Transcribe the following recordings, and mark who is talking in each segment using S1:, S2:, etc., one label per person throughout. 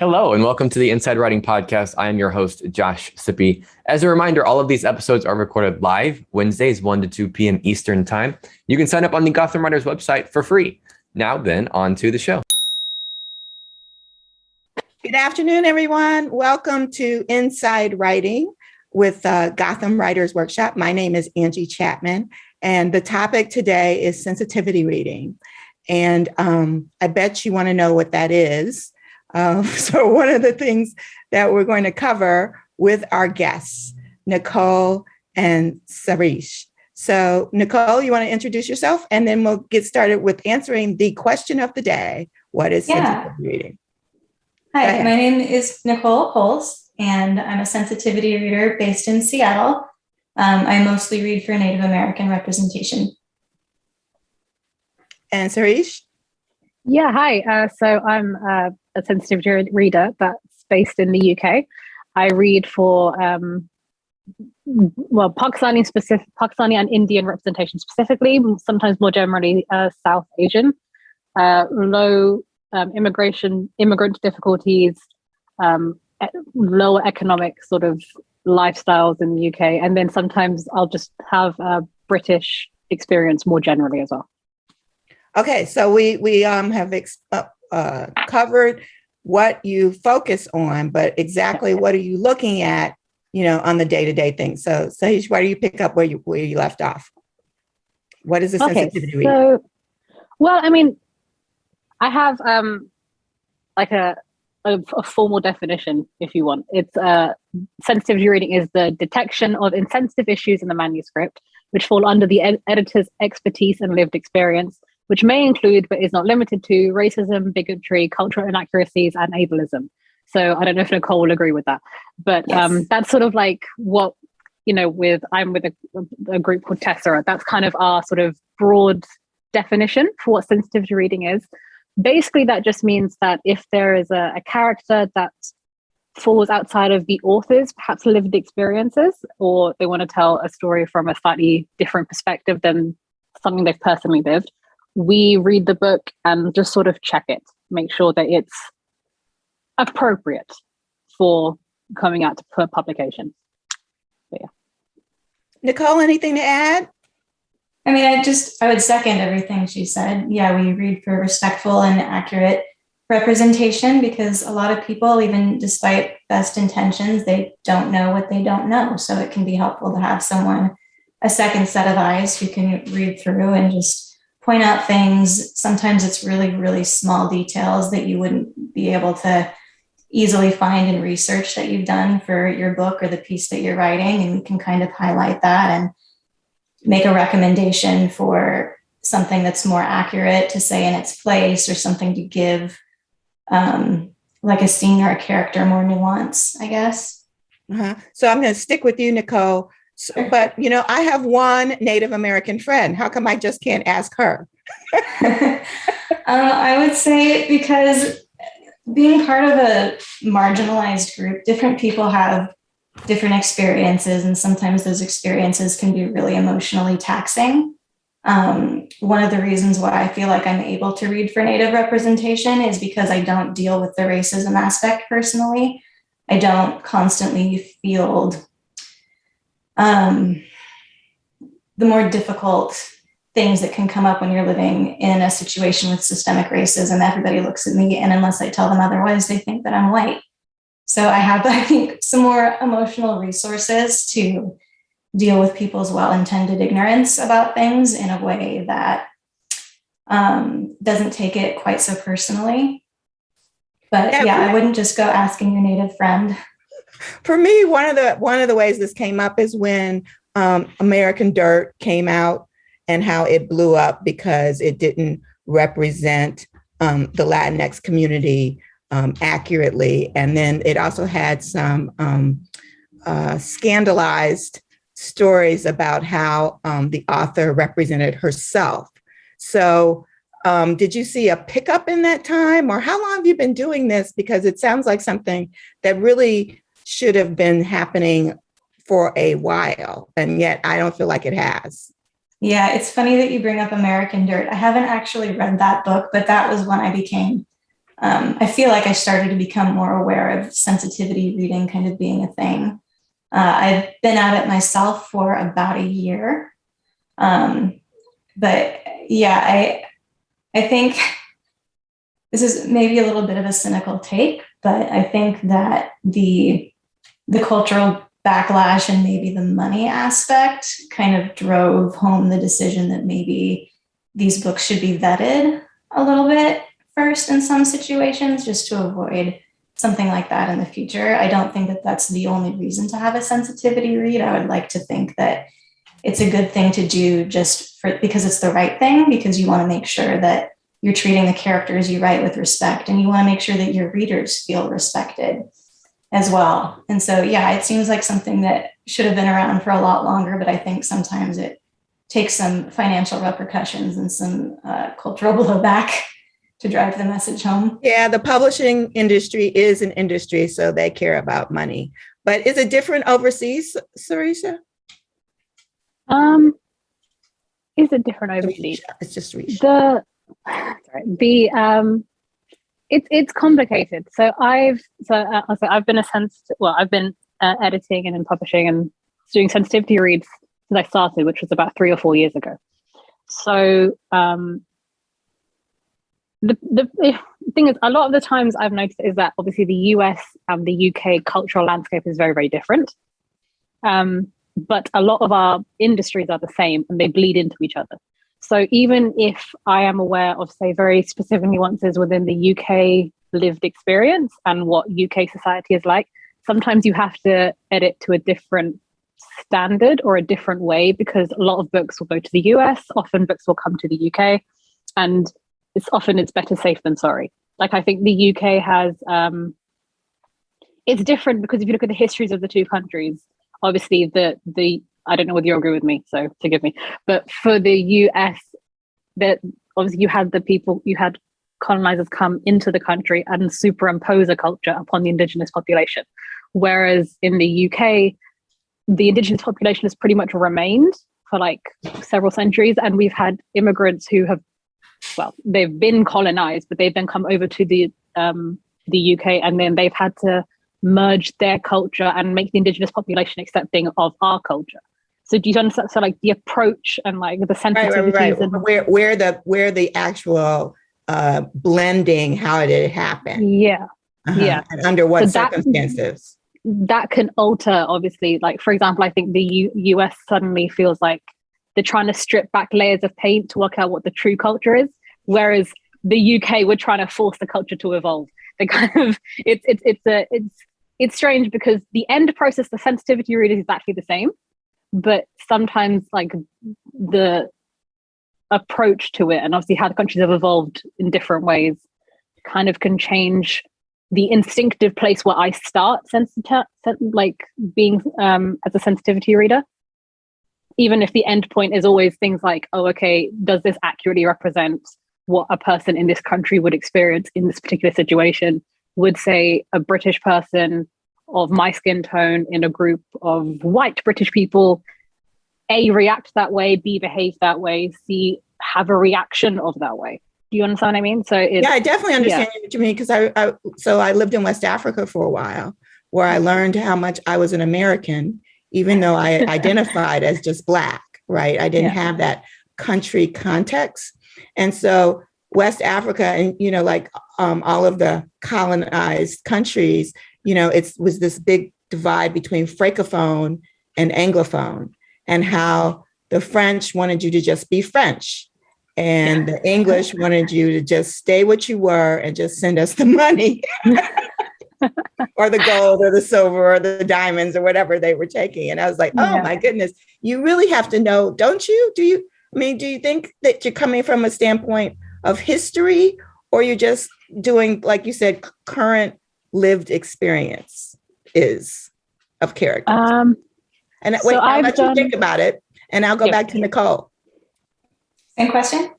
S1: Hello, and welcome to the Inside Writing Podcast. I am your host, Josh Sippy. As a reminder, all of these episodes are recorded live Wednesdays, 1 to 2 p.m. Eastern Time. You can sign up on the Gotham Writers website for free. Now then, on to the show.
S2: Good afternoon, everyone. Welcome to Inside Writing with Gotham Writers Workshop. My name is Angie Chatman, and the topic today is sensitivity reading. And I bet you want to know what that is. So one of the things that we're going to cover with our guests, Nicole and Sahrish. So Nicole, you want to introduce yourself, and then we'll get started with answering the question of the day. What is sensitivity reading?
S3: Hi, my name is Nicole Poles, and I'm a sensitivity reader based in Seattle. I mostly read for Native American representation.
S2: And Sahrish?
S4: Yeah, hi. So I'm a sensitivity reader that's based in the UK. I read for Pakistani and Indian representation specifically, sometimes more generally South Asian, low immigrant difficulties, lower economic sort of lifestyles in the UK, and then sometimes I'll just have a British experience more generally as well.
S2: Okay, so we have covered what you focus on, but exactly what are you looking at, on the day-to-day things? So Sahrish, why do you pick up where you left off? What is the sensitivity reading?
S4: So, well, I mean, I have like a formal definition, if you want. It's sensitivity reading is the detection of insensitive issues in the manuscript, which fall under the editor's expertise and lived experience, which may include, but is not limited to, racism, bigotry, cultural inaccuracies, and ableism. So I don't know if Nicole will agree with that, but yes. That's sort of like what, I'm with a group called Tessera. That's kind of our sort of broad definition for what sensitivity reading is. Basically, that just means that if there is a character that falls outside of the author's perhaps lived experiences, or they want to tell a story from a slightly different perspective than something they've personally lived, we read the book and just sort of check it, make sure that it's appropriate for coming out for publication. So, yeah.
S2: Nicole, anything to add?
S3: I mean, I would second everything she said. Yeah, we read for respectful and accurate representation because a lot of people, even despite best intentions, they don't know what they don't know. So it can be helpful to have someone, a second set of eyes who can read through and just point out things. Sometimes it's really, really small details that you wouldn't be able to easily find in research that you've done for your book or the piece that you're writing. And we can kind of highlight that and make a recommendation for something that's more accurate to say in its place, or something to give like a scene or a character more nuance, I guess.
S2: So I'm going to stick with you, Nicole. So, but, I have one Native American friend. How come I just can't ask her?
S3: I would say because being part of a marginalized group, different people have different experiences, and sometimes those experiences can be really emotionally taxing. One of the reasons why I feel like I'm able to read for Native representation is because I don't deal with the racism aspect personally. I don't constantly field the more difficult things that can come up when you're living in a situation with systemic racism. Everybody looks at me, and unless I tell them otherwise, they think that I'm white. So I have, I think, some more emotional resources to deal with people's well-intended ignorance about things in a way that doesn't take it quite so personally. But yeah, I wouldn't just go asking your Native friend.
S2: For me, one of the ways this came up is when American Dirt came out, and how it blew up because it didn't represent the Latinx community accurately. And then it also had some scandalized stories about how the author represented herself. So did you see a pickup in that time, or how long have you been doing this? Because it sounds like something that really should have been happening for a while, and yet I don't feel like it has.
S3: Yeah, it's funny that you bring up American Dirt. I haven't actually read that book, but that was when I became I feel like I started to become more aware of sensitivity reading kind of being a thing. I've been at it myself for about a year. But yeah, I think this is maybe a little bit of a cynical take, but I think that the cultural backlash and maybe the money aspect kind of drove home the decision that maybe these books should be vetted a little bit first in some situations, just to avoid something like that in the future. I don't think that that's the only reason to have a sensitivity read. I would like to think that it's a good thing to do just because it's the right thing, because you want to make sure that you're treating the characters you write with respect, and you want to make sure that your readers feel respected as well. And so, yeah, it seems like something that should have been around for a lot longer, but I think sometimes it takes some financial repercussions and some cultural blowback to drive the message home.
S2: Yeah, the publishing industry is an industry, so they care about money. But is it different overseas, Sahrish?
S4: Is it different overseas?
S2: It's just reach.
S4: It's complicated. So I've been I've been editing and in publishing and doing sensitivity reads since I started, which was about 3 or 4 years ago. So the thing is, a lot of the times I've noticed is that obviously the US and the UK cultural landscape is very, very different. But a lot of our industries are the same and they bleed into each other. So even if I am aware of, say, very specific nuances within the UK lived experience and what UK society is like, sometimes you have to edit to a different standard or a different way, because a lot of books will go to the US, often books will come to the UK, and it's better safe than sorry. Like, I think the UK has, it's different because if you look at the histories of the two countries, obviously the I don't know whether you agree with me, so forgive me, but for the US, that obviously you had colonizers come into the country and superimpose a culture upon the indigenous population. Whereas in the UK, the indigenous population has pretty much remained for like several centuries. And we've had immigrants who have, well, they've been colonized, but they've then come over to the UK, and then they've had to merge their culture and make the indigenous population accepting of our culture. So do you understand? So like the approach and like the sensitivities,
S2: right.
S4: And
S2: where the actual blending, how did it happen?
S4: Yeah.
S2: And under what circumstances?
S4: That can alter, obviously. Like, for example, I think the US suddenly feels like they're trying to strip back layers of paint to work out what the true culture is, whereas the UK, we're trying to force the culture to evolve. They kind of it's strange because the end process, the sensitivity read is exactly the same, but sometimes like the approach to it and obviously how the countries have evolved in different ways kind of can change the instinctive place where I start like being as a sensitivity reader, even if the end point is always things like, oh, okay, does this accurately represent what a person in this country would experience in this particular situation? Would, say, a British person of my skin tone in a group of white British people, A, react that way, B, behave that way, C, have a reaction of that way? Do you understand what I mean? So
S2: I definitely understand what you mean, because I lived in West Africa for a while, where I learned how much I was an American, even though I identified as just Black, right? I didn't have that country context. And so West Africa and, like all of the colonized countries, it was this big divide between Francophone and Anglophone, and how the French wanted you to just be French. And the English wanted you to just stay what you were and just send us the money or the gold or the silver or the diamonds or whatever they were taking. And I was like, oh my goodness, you really have to know, don't you? Do you think that you're coming from a standpoint of history, or you're just doing, like you said, current lived experience of characters? And wait, I'll let you think about it, and I'll go back to Nicole.
S3: Same question?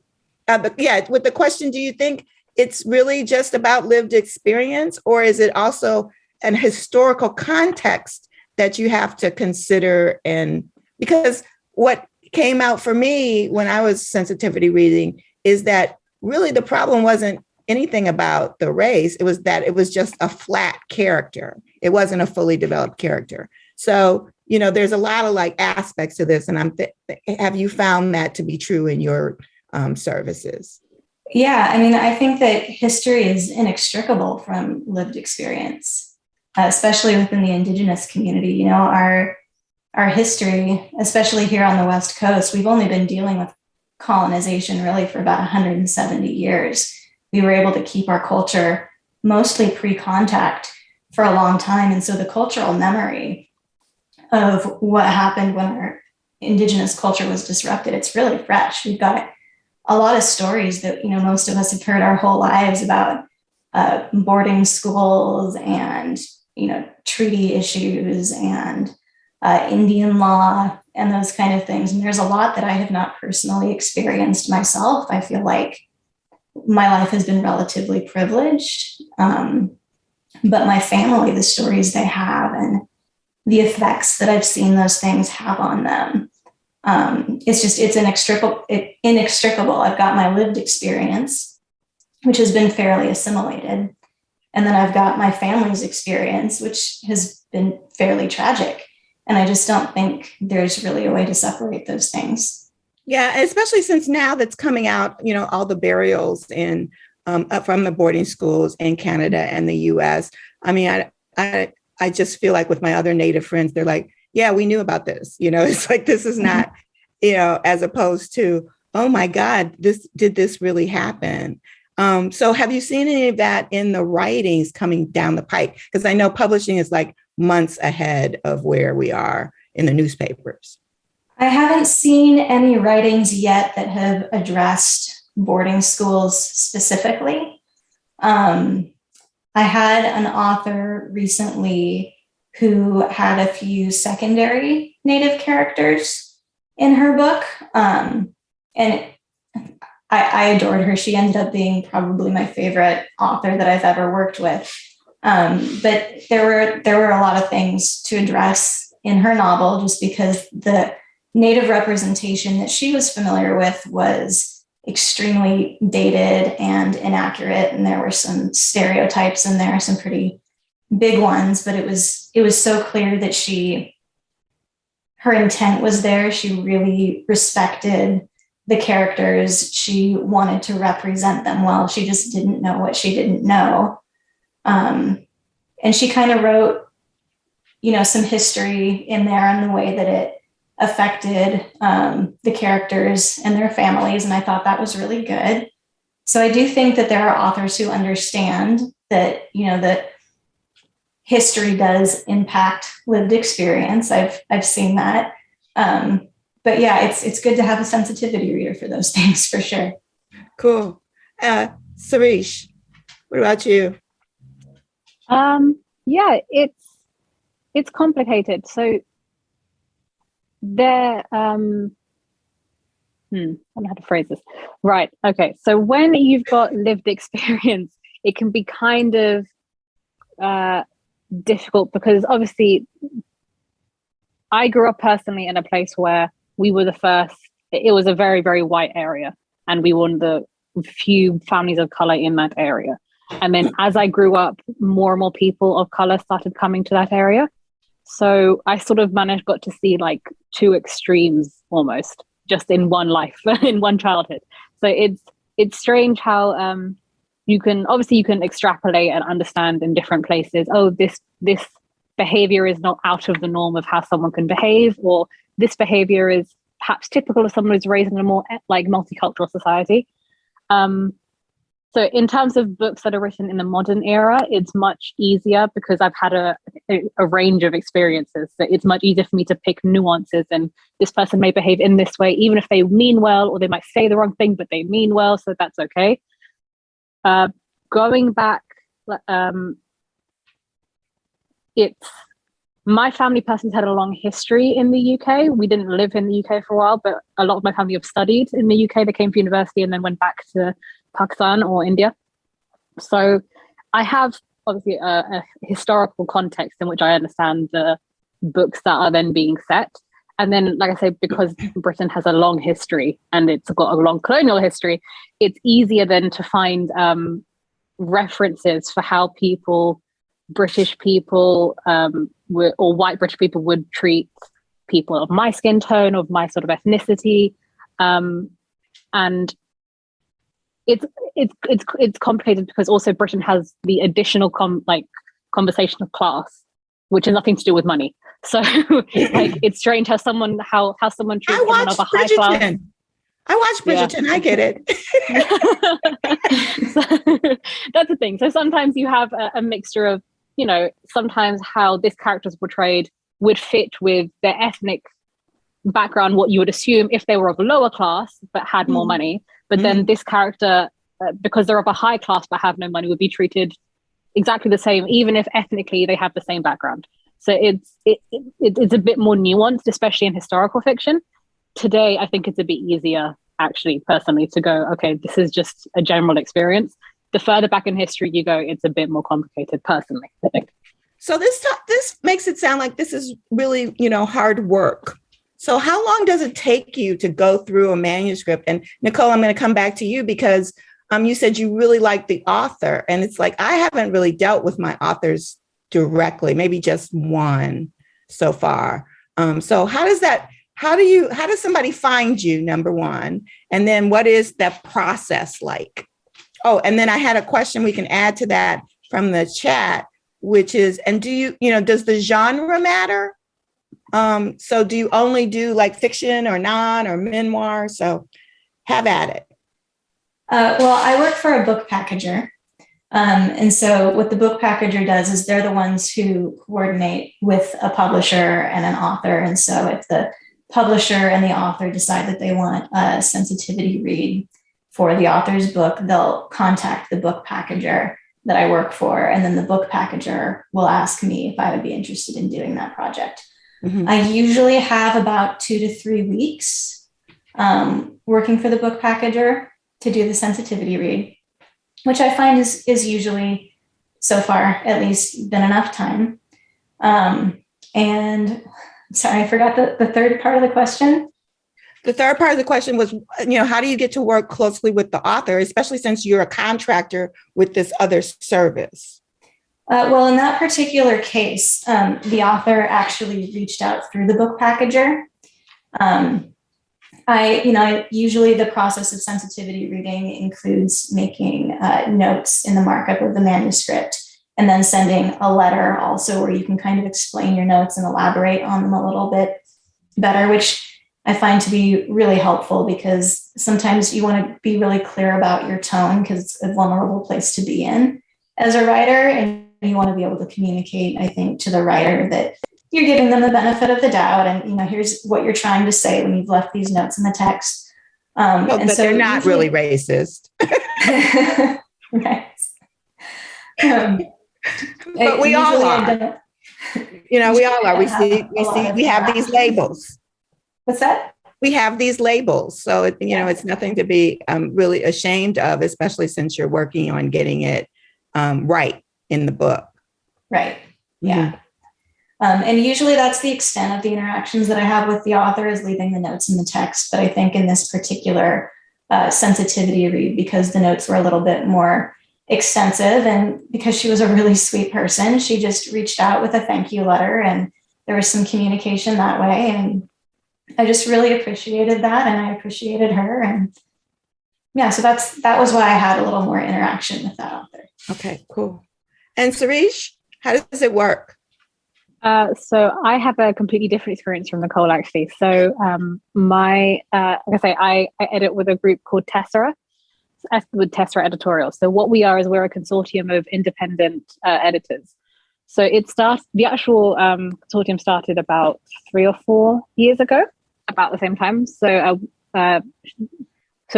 S2: But with the question, do you think it's really just about lived experience, or is it also an historical context that you have to consider? And because what came out for me when I was sensitivity reading is that really the problem wasn't anything about the race. It was that it was just a flat character. It wasn't a fully developed character. So, there's a lot of like aspects to this. And have you found that to be true in your services?
S3: Yeah, I mean, I think that history is inextricable from lived experience, especially within the Indigenous community. Our history, especially here on the West Coast, we've only been dealing with colonization really for about 170 years. We were able to keep our culture mostly pre-contact for a long time. And so the cultural memory of what happened when our Indigenous culture was disrupted, it's really fresh. We've got a lot of stories that, most of us have heard our whole lives about boarding schools and, treaty issues and Indian law and those kind of things. And there's a lot that I have not personally experienced myself. I feel like my life has been relatively privileged. But my family, the stories they have and the effects that I've seen those things have on them, it's inextricable. I've got my lived experience, which has been fairly assimilated. And then I've got my family's experience, which has been fairly tragic. And I just don't think there's really a way to separate those things.
S2: Yeah, especially since now that's coming out, all the burials in from the boarding schools in Canada and the US. I mean, I just feel like with my other Native friends, they're like, yeah, we knew about this. It's like, this is not, as opposed to, oh my God, did this really happen? So have you seen any of that in the writings coming down the pike? Because I know publishing is like months ahead of where we are in the newspapers.
S3: I haven't seen any writings yet that have addressed boarding schools specifically. I had an author recently who had a few secondary Native characters in her book. And I adored her. She ended up being probably my favorite author that I've ever worked with. But there were a lot of things to address in her novel, just because the Native representation that she was familiar with was extremely dated and inaccurate. And there were some stereotypes in there, some pretty big ones, but it was so clear that her intent was there. She really respected the characters. She wanted to represent them well. She just didn't know what she didn't know. And she kind of wrote, some history in there and the way that it affected the characters and their families. And I thought that was really good. So I do think that there are authors who understand that, that history does impact lived experience. I've seen that. But yeah, it's good to have a sensitivity reader for those things for sure.
S2: Cool. Sahrish, what about you?
S4: Yeah, it's complicated. So there, I don't know how to phrase this. Right. Okay. So when you've got lived experience, it can be kind of difficult, because obviously I grew up personally in a place where we were the first. It was a very, very white area, and we were one of the few families of color in that area. And then as I grew up, more and more people of color started coming to that area. So I sort of got to see like two extremes almost just in one life, in one childhood. So it's strange how you can extrapolate and understand in different places, oh, this behavior is not out of the norm of how someone can behave, or this behavior is perhaps typical of someone who's raised in a more like multicultural society. So in terms of books that are written in the modern era, it's much easier because I've had a range of experiences. So it's much easier for me to pick nuances, and this person may behave in this way, even if they mean well, or they might say the wrong thing, but they mean well, so that's okay. Going back, my family personally had a long history in the UK. We didn't live in the UK for a while, but a lot of my family have studied in the UK. They came to university and then went back to Pakistan or India. So I have obviously a historical context in which I understand the books that are then being set. And then, like I say, because Britain has a long history and it's got a long colonial history, it's easier then to find references for how British people, or white British people would treat people of my skin tone, of my sort of ethnicity, and it's complicated because also Britain has the additional conversation of class, which has nothing to do with money. So like it's strange how someone treats someone of a high class.
S2: I watched Bridgerton. Yeah. I get it.
S4: So, that's the thing. So sometimes you have a mixture of, sometimes how this character is portrayed would fit with their ethnic background, what you would assume if they were of a lower class but had more money. But then this character, because they're of a high class but have no money, would be treated exactly the same, even if ethnically they have the same background. So it's a bit more nuanced, especially in historical fiction. Today, I think it's a bit easier, actually, personally, to go, okay, this is just a general experience. The further back in history you go, it's a bit more complicated, personally, I think.
S2: So this makes it sound like this is really, hard work. So how long does it take you to go through a manuscript? And Nicole, I'm going to come back to you because you said you really like the author. And it's like, I haven't really dealt with my authors directly, maybe just one so far. So how does somebody find you, number one? And then what is that process like? Oh, and then I had a question we can add to that from the chat, which is, and does the genre matter? So do you only do like fiction or non or memoir? So have at it.
S3: Well, I work for a book packager. And so what the book packager does is they're the ones who coordinate with a publisher and an author. And so if the publisher and the author decide that they want a sensitivity read for the author's book, they'll contact the book packager that I work for. And then the book packager will ask me if I would be interested in doing that project. Mm-hmm. I usually have about 2 to 3 weeks working for the book packager to do the sensitivity read, which I find is usually, so far, at least, been enough time. And sorry, I forgot the third part of the question.
S2: The third part of the question was, how do you get to work closely with the author, especially since you're a contractor with this other service?
S3: Well, in that particular case, the author actually reached out through the book packager. Usually the process of sensitivity reading includes making notes in the markup of the manuscript and then sending a letter also where you can kind of explain your notes and elaborate on them a little bit better, which I find to be really helpful because sometimes you want to be really clear about your tone because it's a vulnerable place to be in as a writer. And you want to be able to communicate, I think, to the writer that you're giving them the benefit of the doubt. And, here's what you're trying to say when you've left these notes in the text.
S2: But so they're not really racist.
S3: Right.
S2: But we all are. We all are. We have these labels.
S3: What's that?
S2: We have these labels. So, it's nothing to be really ashamed of, especially since you're working on getting it right in the book.
S3: Right. Yeah. Mm-hmm. And usually that's the extent of the interactions that I have with the author is leaving the notes in the text. But I think in this particular sensitivity read, because the notes were a little bit more extensive and because she was a really sweet person, she just reached out with a thank you letter and there was some communication that way. And I just really appreciated that. And I appreciated her. And yeah, so that was why I had a little more interaction with that author.
S2: Okay, cool. And Sahrish, how does it work?
S4: So I have a completely different experience from Nicole, actually. So I edit with a group called Tessera, with Tessera Editorial. So what we are is we're a consortium of independent editors. So the actual consortium started about 3 or 4 years ago, about the same time. So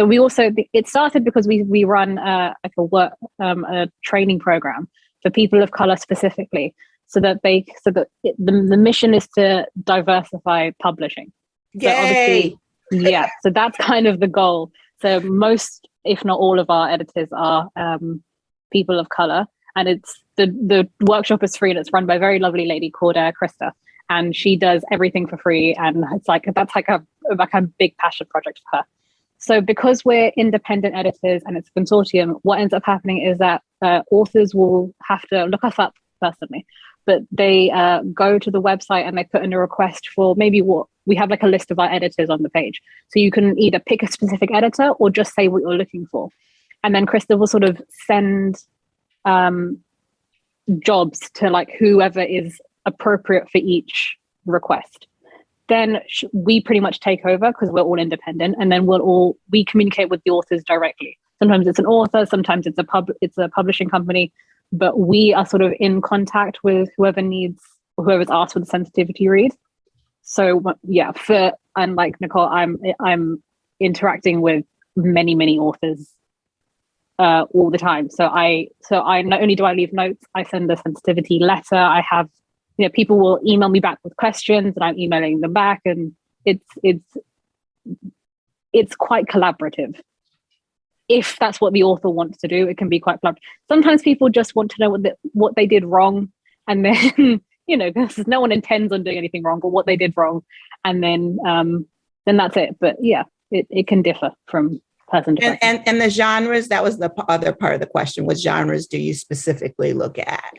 S4: we also, it started because we run a training program for people of color specifically, so that the mission is to diversify publishing.
S2: Yay!
S4: So so that's kind of the goal. So most, if not all of our editors are people of color, and it's the workshop is free and it's run by a very lovely lady called Krista, and she does everything for free, and that's like a big passion project for her. So because we're independent editors and it's a consortium, what ends up happening is that authors will have to look us up personally, but they go to the website and they put in a request for maybe what we have, like a list of our editors on the page. So you can either pick a specific editor or just say what you're looking for. And then Krista will sort of send jobs to like whoever is appropriate for each request. Then we pretty much take over because we're all independent, and then we communicate with the authors directly. Sometimes it's an author, sometimes it's a publishing company, but we are sort of in contact with whoever's asked for the sensitivity read. So yeah, unlike Nicole, I'm interacting with many authors all the time. So I not only do I leave notes, I send a sensitivity letter. I have, people will email me back with questions and I'm emailing them back, and it's quite collaborative. If that's what the author wants to do, it can be quite collaborative. Sometimes people just want to know what they did wrong, and then because no one intends on doing anything wrong, but what they did wrong, and then that's it. But yeah, it can differ from person to person.
S2: And the genres, that was the other part of the question. What genres do you specifically look at?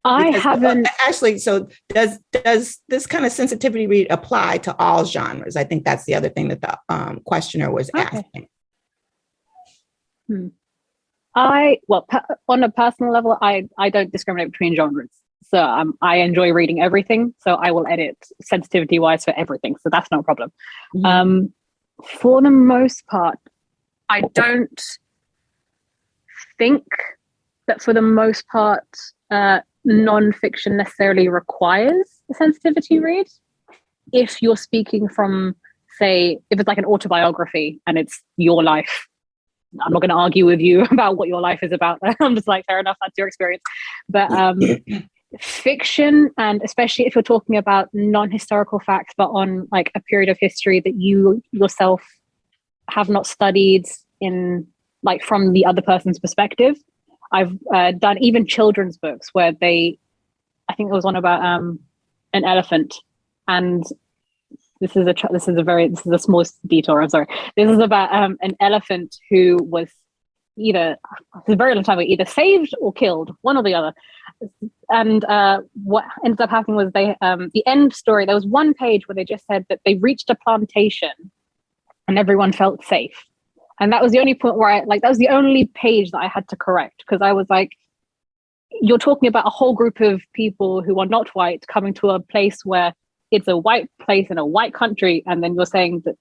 S4: I haven't
S2: actually. So does this kind of sensitivity read apply to all genres? I think that's the other thing that the questioner was asking.
S4: On a personal level, I don't discriminate between genres. So I enjoy reading everything. So I will edit sensitivity wise for everything. So that's not a problem. Mm-hmm. For the most part, I don't think that for the most part, non-fiction necessarily requires a sensitivity read. If you're speaking from, say, if it's like an autobiography and it's your life, I'm not going to argue with you about what your life is about. I'm just like, fair enough, that's your experience. But fiction, and especially if you're talking about non-historical facts, but on like a period of history that you yourself have not studied in, like, from the other person's perspective. I've done even children's books where I think there was one about an elephant, and this is the smallest detour. I'm sorry. This is about an elephant who was either a very long time ago, either saved or killed, one or the other. And what ended up happening was the end story. There was one page where they just said that they reached a plantation and everyone felt safe. And that was the only point where that was the only page that I had to correct, because I was like, you're talking about a whole group of people who are not white coming to a place where it's a white place in a white country. And then you're saying that,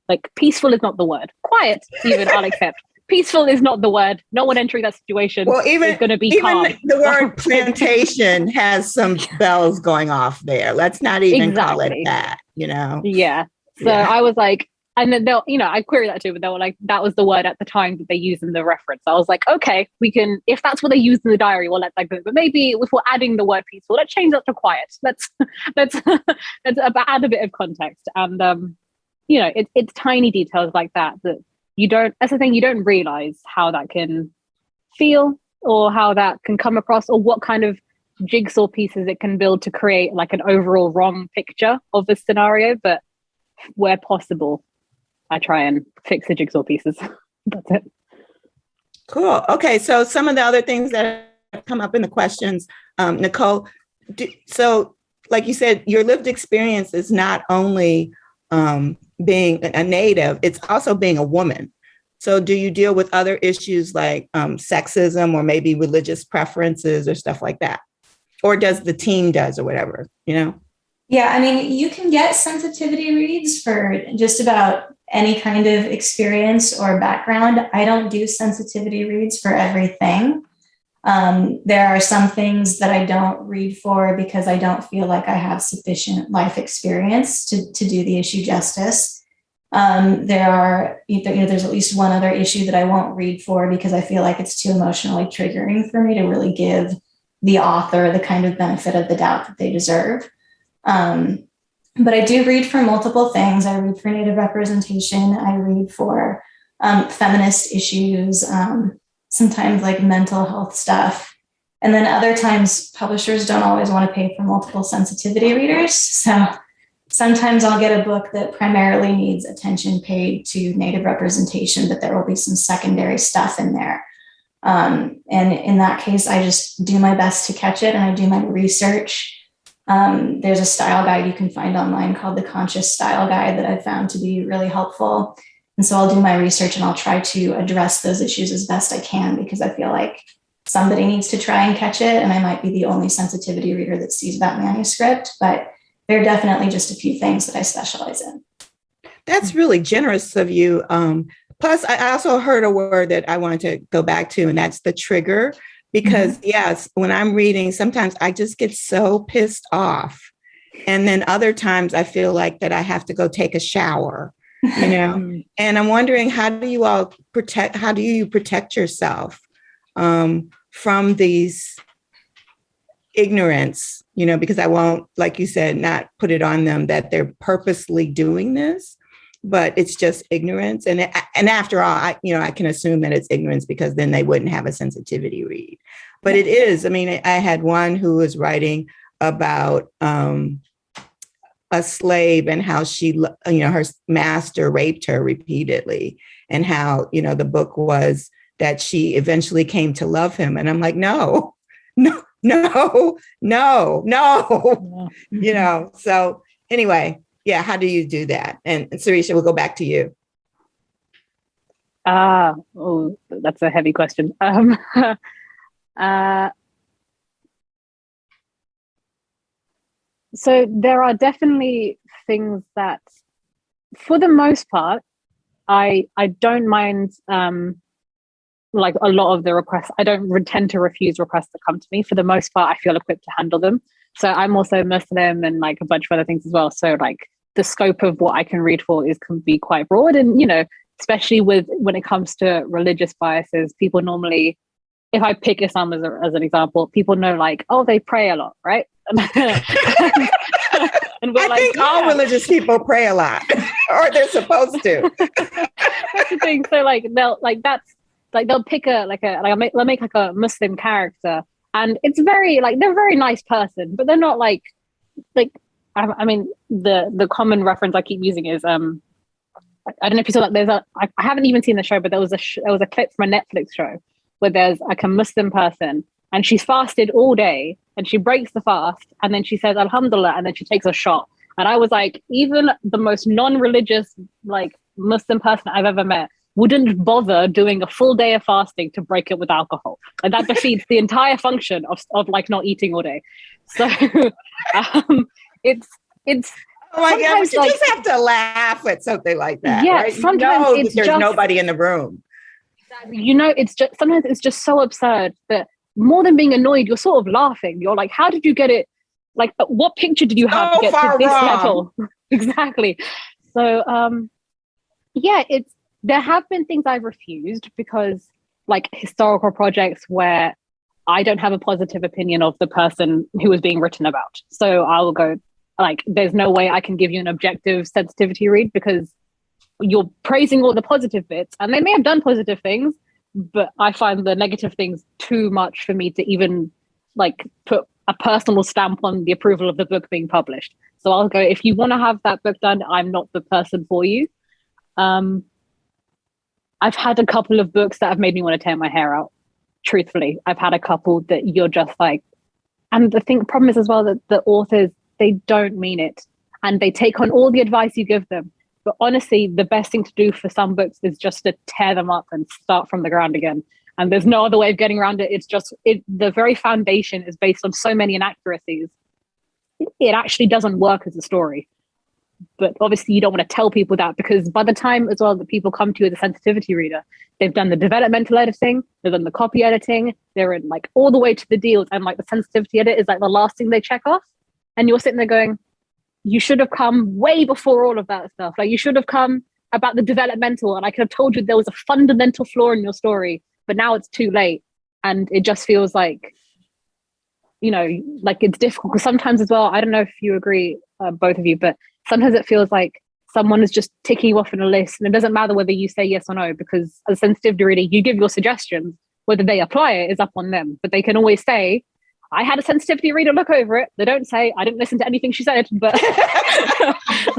S4: like, peaceful is not the word. Quiet, even I'll accept. Peaceful is not the word. No one entering that situation is going to be calm.
S2: The word plantation has some bells going off there. Let's not even call it that,
S4: Yeah. So I was like, and then I queried that too, but they were like, that was the word at the time that they used in the reference. I was like, okay, we can, if that's what they used in the diary, we'll let that go. But maybe if we're adding the word peaceful, let's change that to quiet. Let's add a bit of context. And it's tiny details like that that's the thing, you don't realize how that can feel or how that can come across or what kind of jigsaw pieces it can build to create like an overall wrong picture of the scenario. But where possible, I try and fix the jigsaw pieces. That's it.
S2: Cool. Okay. So some of the other things that have come up in the questions, Nicole, so like you said, your lived experience is not only being a native, it's also being a woman. So do you deal with other issues like sexism or maybe religious preferences or stuff like that? Or does the team or whatever,
S3: Yeah, I mean, you can get sensitivity reads for just about any kind of experience or background. I don't do sensitivity reads for everything. There are some things that I don't read for because I don't feel like I have sufficient life experience to do the issue justice. There's at least one other issue that I won't read for because I feel like it's too emotionally triggering for me to really give the author the kind of benefit of the doubt that they deserve. But I do read for multiple things. I read for Native representation. I read for feminist issues, sometimes like mental health stuff. And then other times publishers don't always want to pay for multiple sensitivity readers. So sometimes I'll get a book that primarily needs attention paid to Native representation, but there will be some secondary stuff in there. And in that case, I just do my best to catch it and I do my research. There's a style guide you can find online called the Conscious Style Guide that I've found to be really helpful. And so I'll do my research and I'll try to address those issues as best I can, because I feel like somebody needs to try and catch it. And I might be the only sensitivity reader that sees that manuscript, but there are definitely just a few things that I specialize in.
S2: That's really generous of you. Plus, I also heard a word that I wanted to go back to, and that's the trigger. Because yes, when I'm reading, sometimes I just get so pissed off. And then other times I feel like that I have to go take a shower, you know? And I'm wondering, how do you protect yourself from these ignorance, you know, because I won't, like you said, not put it on them that they're purposely doing this, but it's just ignorance. And after all, I can assume that it's ignorance because then they wouldn't have a sensitivity read. But it is. I mean, I had one who was writing about a slave and how she, her master raped her repeatedly, and how, the book was that she eventually came to love him. And I'm like, no. So anyway, yeah. How do you do that? And Sahrish, we'll go back to you.
S4: That's a heavy question. So there are definitely things that, for the most part, I don't mind, like a lot of the requests. I don't tend to refuse requests that come to me. For the most part, I feel equipped to handle them. So I'm also Muslim and like a bunch of other things as well. So like the scope of what I can read for can be quite broad. And, especially when it comes to religious biases, people normally, if I pick Islam as an example, people know like, oh, they pray a lot, right? And
S2: I think all religious people pray a lot, or they're supposed to.
S4: That's the thing. So like they'll pick they'll make like a Muslim character, and it's very like they're a very nice person, but they're not like I mean the common reference I keep using is I don't know if you saw that I haven't even seen the show, but there was a clip from a Netflix show where there's like a Muslim person and she's fasted all day and she breaks the fast and then she says Alhamdulillah and then she takes a shot. And I was like, even the most non-religious like Muslim person I've ever met wouldn't bother doing a full day of fasting to break it with alcohol. And that defeats the entire function of like not eating all day. So it's
S2: oh my God, but you just have to laugh at something like that.
S4: Yeah,
S2: right?
S4: Sometimes
S2: there's nobody in the room.
S4: It's just sometimes it's just so absurd that more than being annoyed, you're sort of laughing. You're like, how did you get it? Like, what picture did you have to get to this level? Exactly. So, there have been things I've refused because, like, historical projects where I don't have a positive opinion of the person who is being written about. So I will go, like, there's no way I can give you an objective sensitivity read because you're praising all the positive bits, and they may have done positive things, but I find the negative things too much for me to even like put a personal stamp on the approval of the book being published. So I'll go, if you want to have that book done, I'm not the person for you. I've had a couple of books that have made me want to tear my hair out. Truthfully, I've had a couple that you're just like, and the problem is as well that the authors, they don't mean it and they take on all the advice you give them. But honestly, the best thing to do for some books is just to tear them up and start from the ground again. And there's no other way of getting around it. It's just, the very foundation is based on so many inaccuracies. It actually doesn't work as a story. But obviously you don't want to tell people that, because by the time as well that people come to you as a sensitivity reader, they've done the developmental editing, they've done the copy editing, they're in like all the way to the deals, and like the sensitivity edit is like the last thing they check off. And you're sitting there going, you should have come way before all of that stuff. Like you should have come about the developmental, and I could have told you there was a fundamental flaw in your story, but now it's too late. And it just feels like, like it's difficult because sometimes as well, I don't know if you agree, both of you, but sometimes it feels like someone is just ticking you off in a list, and it doesn't matter whether you say yes or no, because as a sensitivity reader, you give your suggestions. Whether they apply it is up on them, but they can always say, I had a sensitivity reader look over it. They don't say I didn't listen to anything she said, but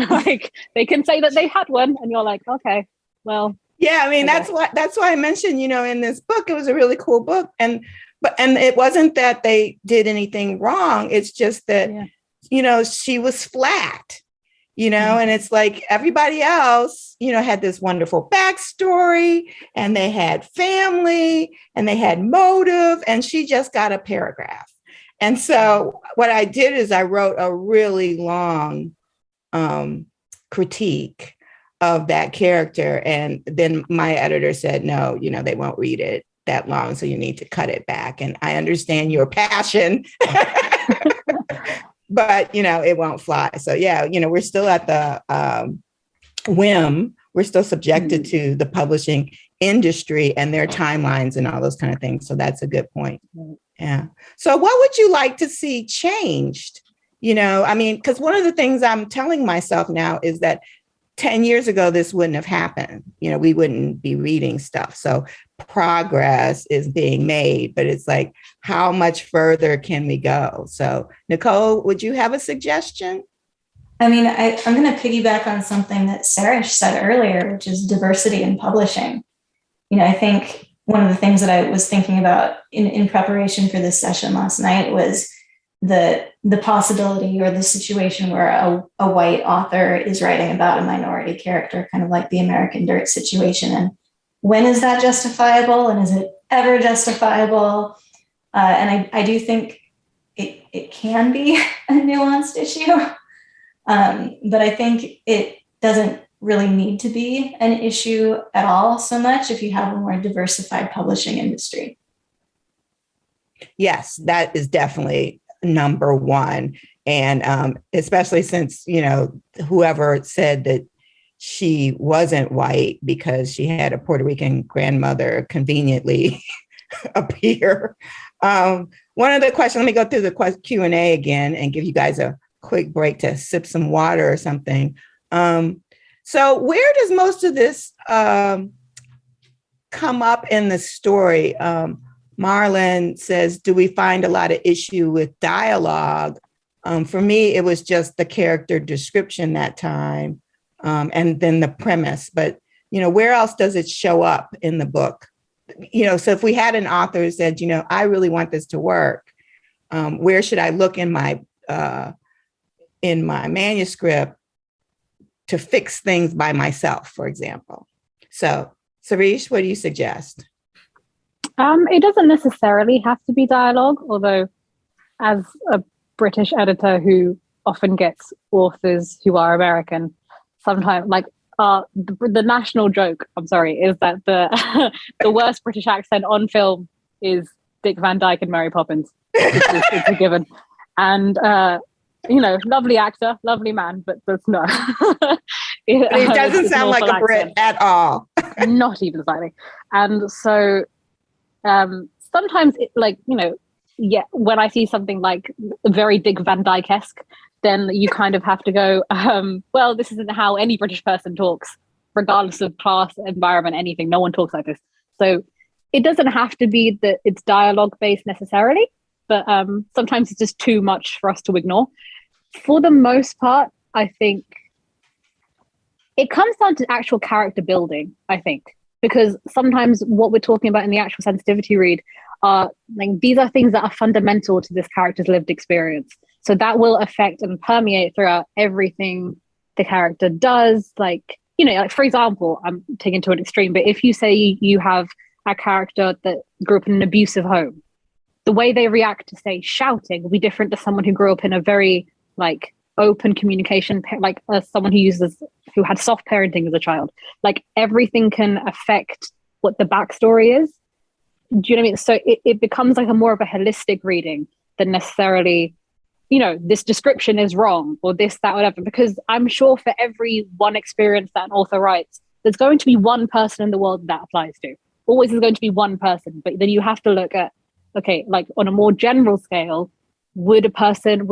S4: like they can say that they had one, and you're like, okay, well.
S2: Yeah, I mean, that's why I mentioned, in this book, it was a really cool book. And it wasn't that they did anything wrong. It's just that, she was flat, and it's like everybody else, had this wonderful backstory, and they had family, and they had motive, and she just got a paragraph. And so what I did is I wrote a really long critique of that character. And then my editor said, no, they won't read it that long. So you need to cut it back. And I understand your passion, but, it won't fly. So, we're still at the whim. We're still subjected to the publishing industry and their timelines and all those kind of things. So that's a good point. Yeah. So what would you like to see changed? Because one of the things I'm telling myself now is that 10 years ago, this wouldn't have happened. We wouldn't be reading stuff. So progress is being made, but it's like, how much further can we go? So Nicole, would you have a suggestion?
S3: I'm going to piggyback on something that Sahrish said earlier, which is diversity in publishing. I think one of the things that I was thinking about in preparation for this session last night was the possibility or the situation where a white author is writing about a minority character, kind of like the American Dirt situation. And when is that justifiable? And is it ever justifiable? And I do think it can be a nuanced issue. But I think it doesn't really need to be an issue at all so much if you have a more diversified publishing industry.
S2: Yes, that is definitely number one. And especially since, whoever said that she wasn't white because she had a Puerto Rican grandmother conveniently appear. One of the questions, let me go through the Q&A again and give you guys a quick break to sip some water or something. So where does most of this come up in the story? Marlon says, do we find a lot of issue with dialogue? For me, it was just the character description that time, and then the premise. But, where else does it show up in the book? So if we had an author who said, I really want this to work, where should I look in my manuscript to fix things by myself, for example? So, Sahrish, what do you suggest?
S4: It doesn't necessarily have to be dialogue, although as a British editor who often gets authors who are American, sometimes the national joke, I'm sorry, is that the the worst British accent on film is Dick Van Dyke and Mary Poppins. It's a given. And, lovely actor, lovely man, but that's not.
S2: It doesn't sound like a Brit at all.
S4: Not even slightly. And so sometimes when I see something like very Dick Van Dyke-esque, then you kind of have to go, well, this isn't how any British person talks, regardless of class, environment, anything. No one talks like this. So it doesn't have to be that it's dialogue based necessarily, but sometimes it's just too much for us to ignore. For the most part, I think it comes down to actual character building, I think, because sometimes what we're talking about in the actual sensitivity read are these are things that are fundamental to this character's lived experience. So that will affect and permeate throughout everything the character does. For example, I'm taking to an extreme, but if you say you have a character that grew up in an abusive home, the way they react to, say, shouting will be different to someone who grew up in a very open communication, someone who had soft parenting as a child. Everything can affect what the backstory is. Do you know what I mean? So it becomes a more of a holistic reading than necessarily, this description is wrong or this, that, whatever, because I'm sure for every one experience that an author writes, there's going to be one person in the world that applies to. Always is going to be one person, but then you have to look at, okay, on a more general scale, would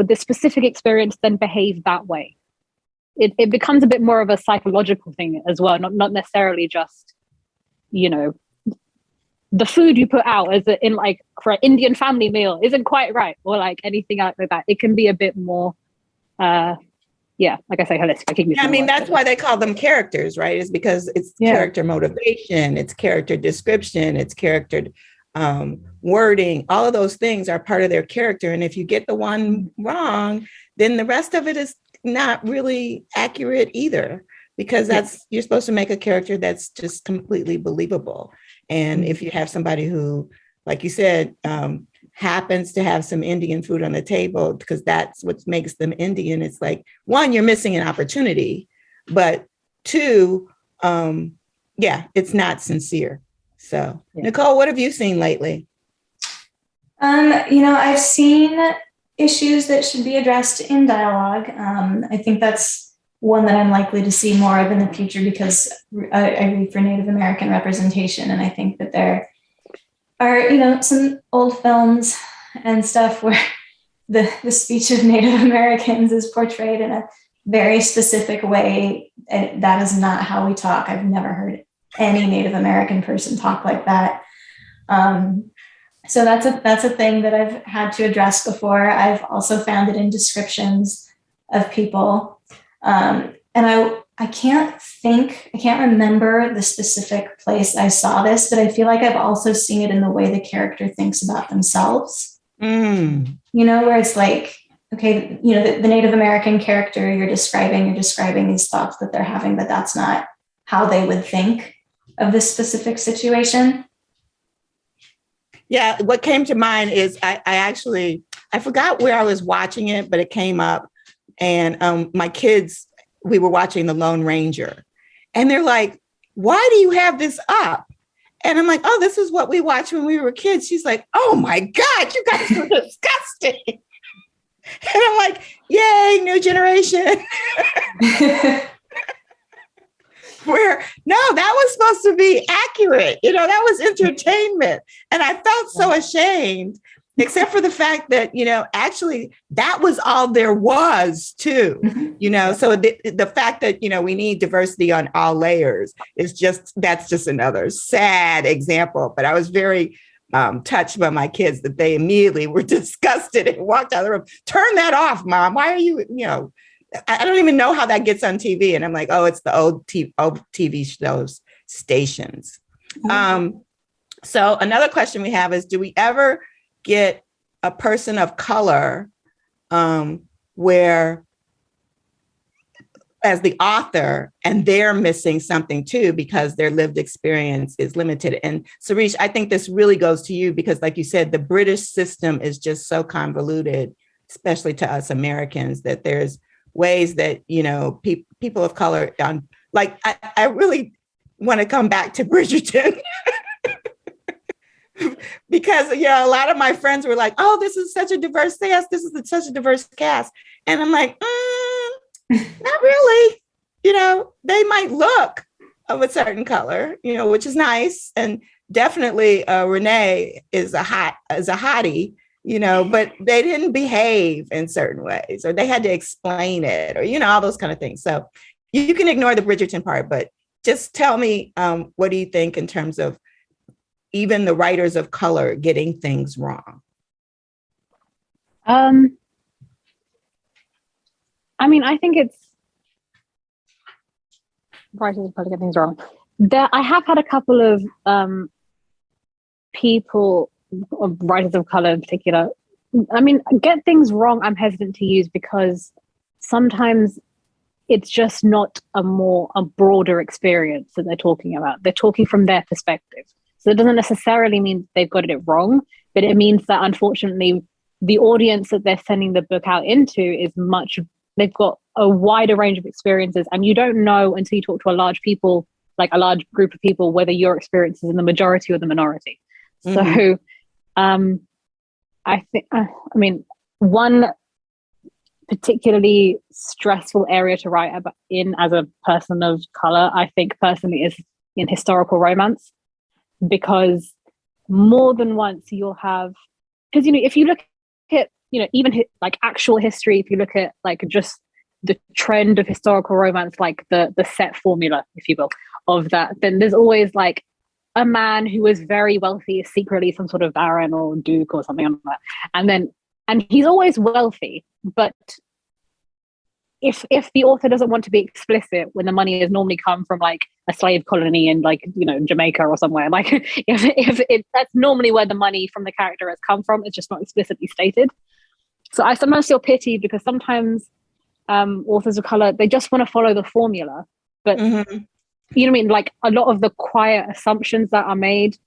S4: this specific experience then behave that way? It becomes a bit more of a psychological thing as well, not necessarily just, the food you put out as in like for an Indian family meal isn't quite right, or like anything like that. It can be a bit more, like I say, holistic.
S2: I mean, that's why they call them characters, right? Is because it's character motivation, it's character description, it's character wording. All of those things are part of their character. And if you get the one wrong, then the rest of it is not really accurate either, because you're supposed to make a character that's just completely believable. And if you have somebody who, like you said, happens to have some Indian food on the table because that's what makes them Indian, it's like, one, you're missing an opportunity, but two, it's not sincere. So, Nicole, what have you seen lately?
S3: I've seen issues that should be addressed in dialogue. I think that's one that I'm likely to see more of in the future because I read for Native American representation. And I think that there are, some old films and stuff where the speech of Native Americans is portrayed in a very specific way. And that is not how we talk. I've never heard any Native American person talk like that. So that's a thing that I've had to address before. I've also found it in descriptions of people. And I can't remember the specific place I saw this, but I feel like I've also seen it in the way the character thinks about themselves. Where it's like, okay, the Native American character you're describing these thoughts that they're having, but that's not how they would think of this specific situation.
S2: Yeah, what came to mind is I forgot where I was watching it, but it came up. And my kids, we were watching The Lone Ranger. And they're like, why do you have this up? And I'm like, oh, this is what we watched when we were kids. She's like, oh my God, you guys are disgusting. And I'm like, yay, new generation. Where, no, that was supposed to be accurate. That was entertainment. And I felt so ashamed, except for the fact that, actually that was all there was too, so the fact that, we need diversity on all layers that's just another sad example. But I was very touched by my kids that they immediately were disgusted and walked out of the room. Turn that off, Mom. Why are you, I don't even know how that gets on TV. And I'm like, oh, it's the old TV shows stations. So another question we have is, do we ever get a person of color where as the author and they're missing something too because their lived experience is limited? And Sahrish, I think this really goes to you because like you said, the British system is just so convoluted, especially to us Americans, that there's ways that, people of color, I really want to come back to Bridgerton. Because, a lot of my friends were like, oh, this is such a diverse cast. This is such a diverse cast. And I'm like, not really. They might look of a certain color, which is nice. And definitely Renee is a hottie, but they didn't behave in certain ways, or they had to explain it, or, all those kind of things. So you can ignore the Bridgerton part, but just tell me, what do you think in terms of even the writers of color getting things wrong?
S4: I think it's writers of color get things wrong. I have had a couple of people, writers of color in particular, get things wrong. I'm hesitant to use because sometimes it's just not a broader experience that they're talking about. They're talking from their perspective. So it doesn't necessarily mean they've got it wrong, but it means that unfortunately the audience that they're sending the book out into is they've got a wider range of experiences, and you don't know until you talk to a large group of people, whether your experience is in the majority or the minority. Mm-hmm. So I think, one particularly stressful area to write about as a person of color, I think personally, is in historical romance, because more than once you'll have, because if you look at even actual history, if you look at just the trend of historical romance, like the set formula, if you will, of that, then there's always a man who is very wealthy is secretly some sort of baron or duke or something like that. And he's always wealthy, but if the author doesn't want to be explicit when the money has normally come from like a slave colony in like, you know, Jamaica or somewhere, like if that's normally where the money from the character has come from, it's just not explicitly stated. So I sometimes feel pity because sometimes authors of color, they just want to follow the formula, but you know what I mean? Like a lot of the quiet assumptions that are made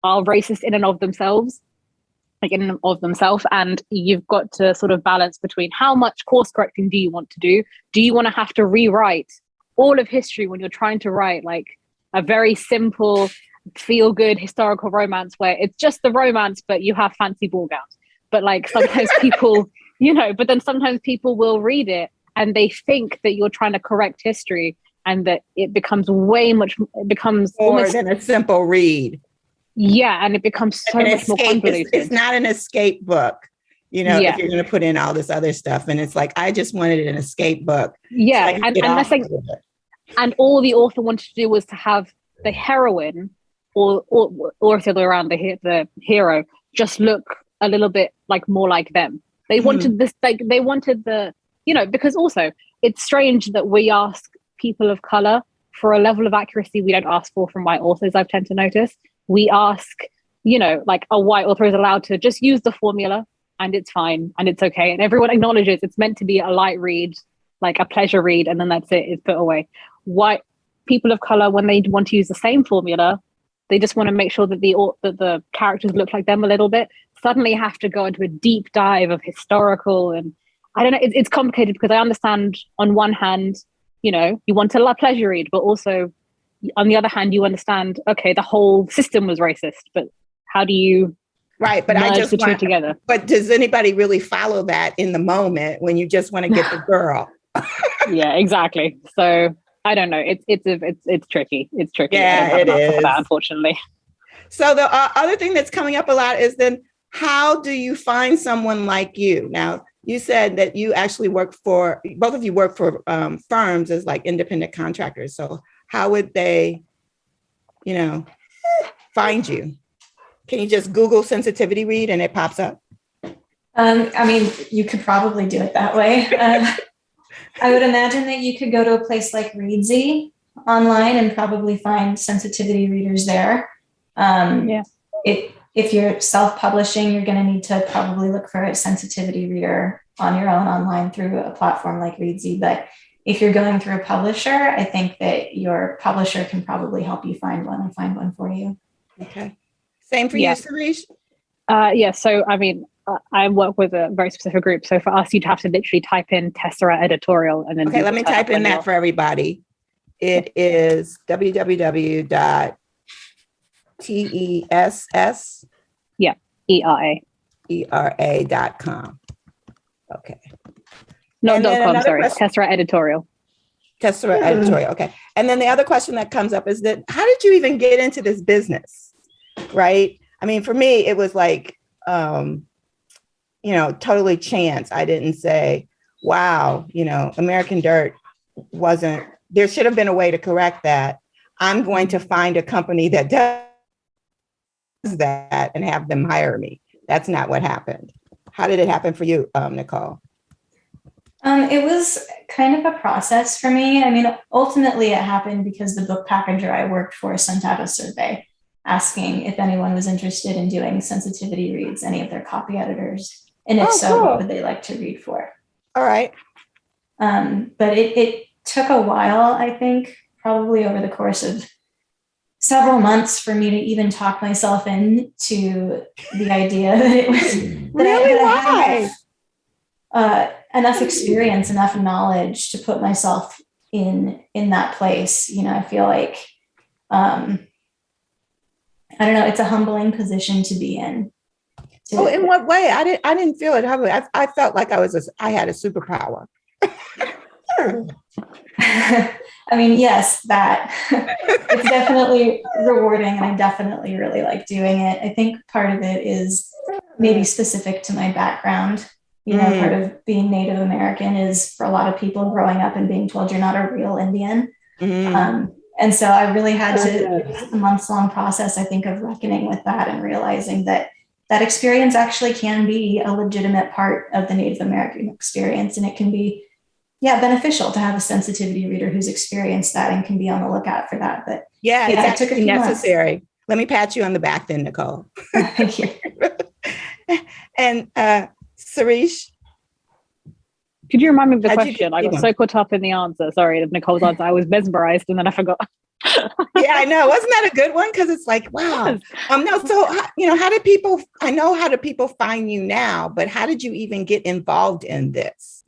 S4: are racist in and of themselves. And you've got to sort of balance between how much course correcting do you want to do? Do you want to have to rewrite all of history when you're trying to write like a very simple feel good historical romance where it's just the romance but you have fancy ball gowns? But like sometimes people, you know, but then sometimes people will read it and they think that you're trying to correct history and that it becomes more
S2: more than a simple read.
S4: Yeah, and it becomes so much more convoluted.
S2: It's not an escape book, you know, if you're going to put in all this other stuff. And it's like, I just wanted an escape book.
S4: Yeah,
S2: so
S4: and all the author wanted to do was to have the heroine or if the other way around, the hero just look a little bit like more like them. They wanted this, like they wanted the, you know, because also it's strange that we ask people of color for a level of accuracy we don't ask for from white authors. I've tend to notice. We ask, you know, like a white author is allowed to just use the formula and it's fine and it's okay. And everyone acknowledges it's meant to be a light read, like a pleasure read, and then that's it, it's put away. White people of color, when they want to use the same formula, they just want to make sure that the characters look like them a little bit, suddenly have to go into a deep dive of historical. And I don't know, it's complicated because I understand on one hand, you know, you want a pleasure read, but also on the other hand, you understand, okay, the whole system was racist, but how do you
S2: but
S4: merge the two together?
S2: But does anybody really follow that in the moment when you just want to get the girl?
S4: Yeah, exactly. So I don't know. It's tricky. It's tricky.
S2: Yeah, it is.
S4: That, unfortunately.
S2: So the other thing that's coming up a lot is then how do you find someone like you? Now, you said that you actually both of you work for firms as like independent contractors. So how would they, you know, find you? Can you just Google sensitivity read and it pops up?
S3: I mean, you could probably do it that way. I would imagine that you could go to a place like Readsy online and probably find sensitivity readers there. If you're self-publishing, you're going to need to probably look for a sensitivity reader on your own online through a platform like Readsy. But if you're going through a publisher, I think that your publisher can probably help you find one for you.
S2: Okay. Same for you, Sahrish?
S4: Yeah. So, I mean, I work with a very specific group. So for us, you'd have to literally type in Tessera editorial and then.
S2: Okay, let me type in that for everybody. It is www.tess.
S4: Yeah,
S2: ERA.com. Okay.
S4: No, .com, sorry. Tessera editorial.
S2: Tessera editorial. Okay. And then the other question that comes up is that how did you even get into this business? Right? I mean, for me, it was like, you know, totally chance. I didn't say, wow, you know, American Dirt there should have been a way to correct that. I'm going to find a company that does that and have them hire me. That's not what happened. How did it happen for you, Nicole?
S3: It was kind of a process for me. I mean, ultimately it happened because the book packager I worked for sent out a survey asking if anyone was interested in doing sensitivity reads, any of their copy editors. And if so, what would they like to read for?
S2: All right.
S3: But it took a while, I think, probably over the course of several months for me to even talk myself into the idea that it was
S2: really
S3: enough experience, enough knowledge to put myself in that place. You know, I feel like I don't know, it's a humbling position to be in.
S2: In what way? I didn't feel it humbling. I felt like I had a superpower.
S3: I mean, yes, that it's definitely rewarding and I definitely really like doing it. I think part of it is maybe specific to my background. You know, part of being Native American is for a lot of people growing up and being told you're not a real Indian. And so I really had to, it was a months-long process, I think, of reckoning with that and realizing that that experience actually can be a legitimate part of the Native American experience. And it can be, beneficial to have a sensitivity reader who's experienced that and can be on the lookout for that. But
S2: yeah, it's
S3: it took a
S2: actually
S3: few
S2: necessary.
S3: months.
S2: Let me pat you on the back then, Nicole.
S3: Thank you.
S2: And Sahrish,
S4: Could you remind me of the
S2: how'd you
S4: question?
S2: get
S4: I got
S2: one?
S4: so caught up in the answer. Sorry, of Nicole's answer. I was mesmerized and then I forgot.
S2: Yeah, I know. Wasn't that a good one? Because it's like, wow. No. So, how did people? I know how do people find you now, but how did you even get involved in this?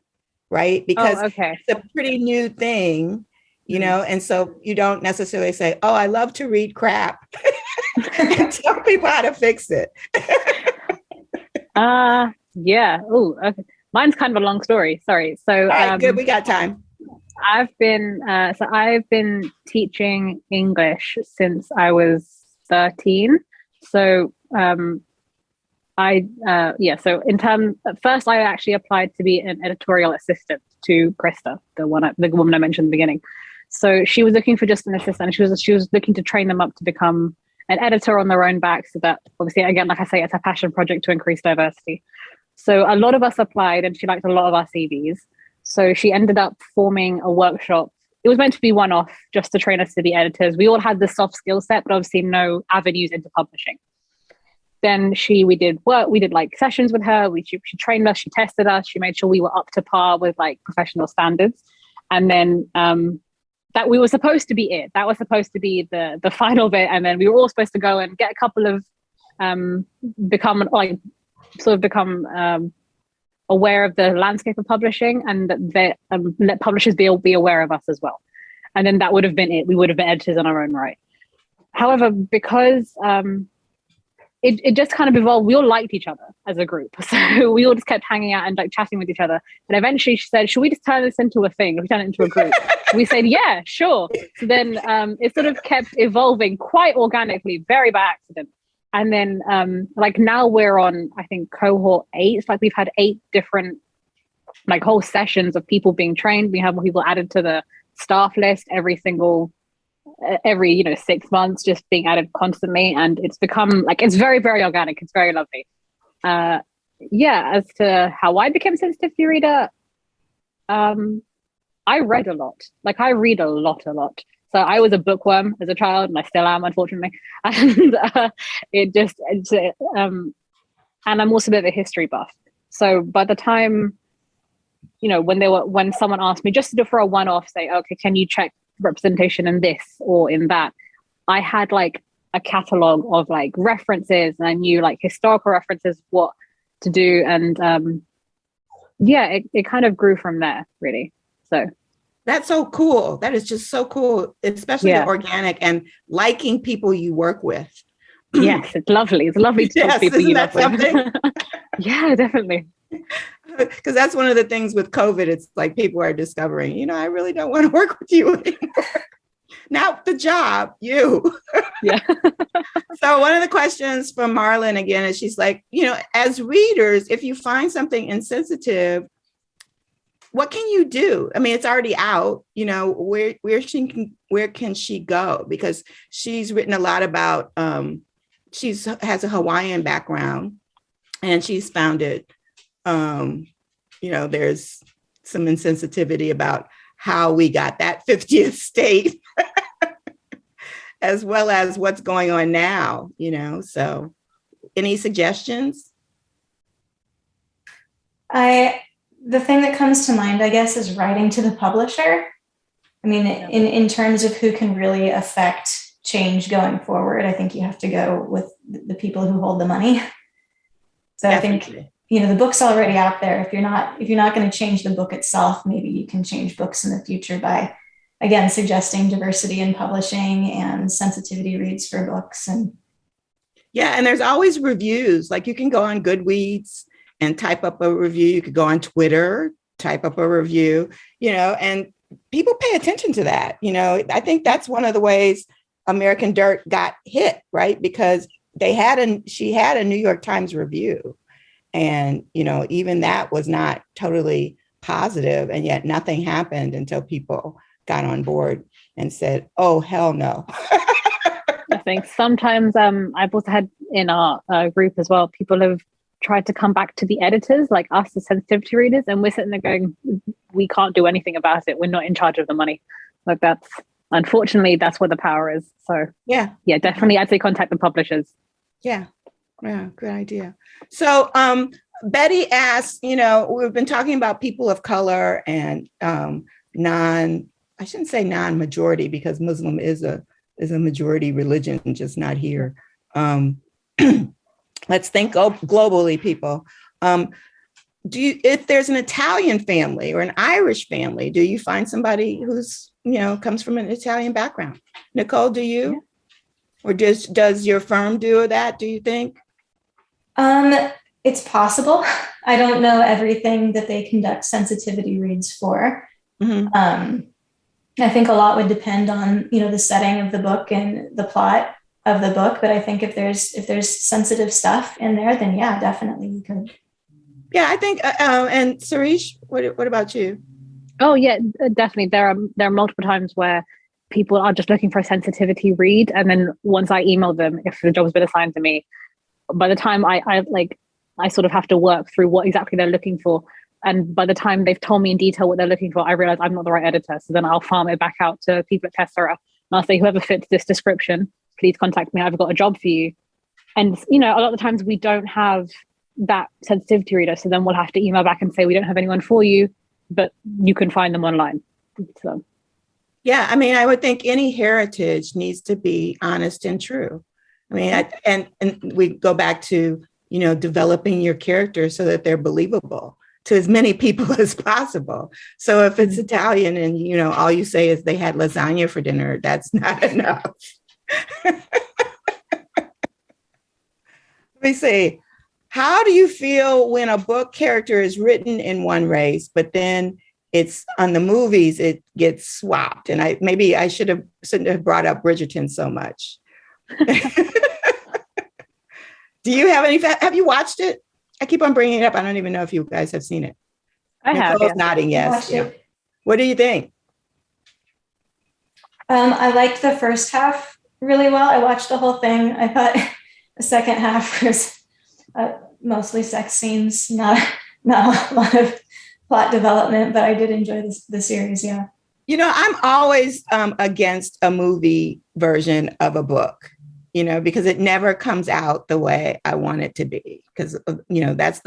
S2: Right? Because
S4: okay.
S2: it's a pretty new thing, and so you don't necessarily say, "Oh, I love to read crap," and tell people how to fix it.
S4: Yeah. Oh, okay. Mine's kind of a long story. Sorry. So,
S2: all right, good. We got time.
S4: I've been teaching English since I was 13. So so at first I actually applied to be an editorial assistant to Krista, the woman I mentioned in the beginning. So she was looking for just an assistant. She was looking to train them up to become an editor on their own back. So that obviously, again, like I say, it's a passion project to increase diversity. So a lot of us applied and she liked a lot of our CVs. So she ended up forming a workshop. It was meant to be one-off just to train us to be editors. We all had the soft skill set, but obviously no avenues into publishing. Then we did like sessions with her. She trained us, she tested us, she made sure we were up to par with like professional standards. And then that we were supposed to be it. That was supposed to be the final bit. And then we were all supposed to go and get a couple of become aware of the landscape of publishing, and that let publishers be aware of us as well. And then that would have been it. We would have been editors on our own right. However, because it just kind of evolved, we all liked each other as a group. So we all just kept hanging out and like chatting with each other. And eventually she said, should we just turn this into a thing? We turn it into a group. We said, yeah, sure. So then it sort of kept evolving quite organically, very by accident. And then like now we're on, I think, cohort 8. It's like we've had 8 different like whole sessions of people being trained. We have more people added to the staff list every 6 months, just being added constantly. And it's become like, it's very, very organic. It's very lovely. As to how I became a sensitivity reader, I read a lot. Like I read a lot. So I was a bookworm as a child, and I still am, unfortunately. And and I'm also a bit of a history buff. So by the time, when someone asked me just to do for a one-off, say, okay, can you check representation in this or in that? I had like a catalog of like references, and I knew like historical references, what to do. And it kind of grew from there, really. So.
S2: That's so cool. That is just so cool, especially the organic and liking people you work with.
S4: Yes, it's lovely. It's lovely to talk to people you work with. Yeah, definitely.
S2: Because that's one of the things with COVID. It's like people are discovering, I really don't want to work with you anymore. Not the job, you.
S4: Yeah.
S2: So one of the questions from Marlon again is she's like, as readers, if you find something insensitive, what can you do? I mean, it's already out, where can she go? Because she's written a lot about, has a Hawaiian background, and she's found it, there's some insensitivity about how we got that 50th state, as well as what's going on now, so any suggestions?
S3: The thing that comes to mind, I guess, is writing to the publisher. I mean, in terms of who can really affect change going forward, I think you have to go with the people who hold the money. So definitely. I think, the book's already out there. If you're not going to change the book itself, maybe you can change books in the future by, again, suggesting diversity in publishing and sensitivity reads for books. And
S2: there's always reviews. Like you can go on Goodreads and type up a review. You could go on Twitter, type up a review, and people pay attention to that. I think that's one of the ways American Dirt got hit, right? Because she had a New York Times review, and, even that was not totally positive, and yet nothing happened until people got on board and said, oh, hell no.
S4: I think sometimes I've also had in our group as well, people have tried to come back to the editors, like us, the sensitivity readers, and we're sitting there going, we can't do anything about it. We're not in charge of the money. Like that's, unfortunately, that's where the power is. So yeah, definitely I'd say contact the publishers.
S2: Yeah, good idea. So Betty asked, we've been talking about people of color and I shouldn't say non-majority because Muslim is a majority religion, just not here. Let's think globally, people. If there's an Italian family or an Irish family, do you find somebody who's, comes from an Italian background? Nicole, do you? Yeah. Or does your firm do that, do you think?
S3: It's possible. I don't know everything that they conduct sensitivity reads for. Mm-hmm. I think a lot would depend on, the setting of the book and the plot of the book. But I think if there's sensitive stuff in there, then yeah, definitely you could.
S2: Yeah, I think. And Sahrish, what about you?
S4: Oh yeah, definitely. There are multiple times where people are just looking for a sensitivity read, and then once I email them, if the job's been assigned to me, by the time I sort of have to work through what exactly they're looking for. And by the time they've told me in detail what they're looking for, I realize I'm not the right editor. So then I'll farm it back out to people at Tessera. And I'll say, whoever fits this description, please contact me. I've got a job for you. And, a lot of the times we don't have that sensitivity reader. So then we'll have to email back and say, we don't have anyone for you, but you can find them online. So.
S2: Yeah, I mean, I would think any heritage needs to be honest and true. I mean, and we go back to, developing your character so that they're believable to as many people as possible. So if it's Italian and, all you say is they had lasagna for dinner, that's not enough. Let me see. How do you feel when a book character is written in one race, but then it's on the movies, it gets swapped? And I shouldn't have brought up Bridgerton so much. Do you have you watched it? I keep on bringing it up. I don't even know if you guys have seen it.
S4: I have.
S2: Nicole's nodding yes. Yeah. What do you think?
S3: I liked the first half really well. I watched the whole thing. I thought the second half was mostly sex scenes, not a lot of plot development, but I did enjoy the series. Yeah.
S2: I'm always against a movie version of a book. Because it never comes out the way I want it to be. Because, that's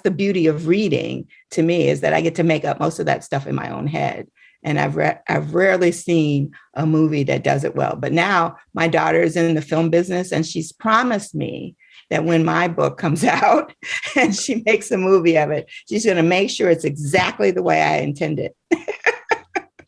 S2: the beauty of reading to me, is that I get to make up most of that stuff in my own head. And I've rarely seen a movie that does it well. But now my daughter is in the film business, and she's promised me that when my book comes out and she makes a movie of it, she's going to make sure it's exactly the way I intended.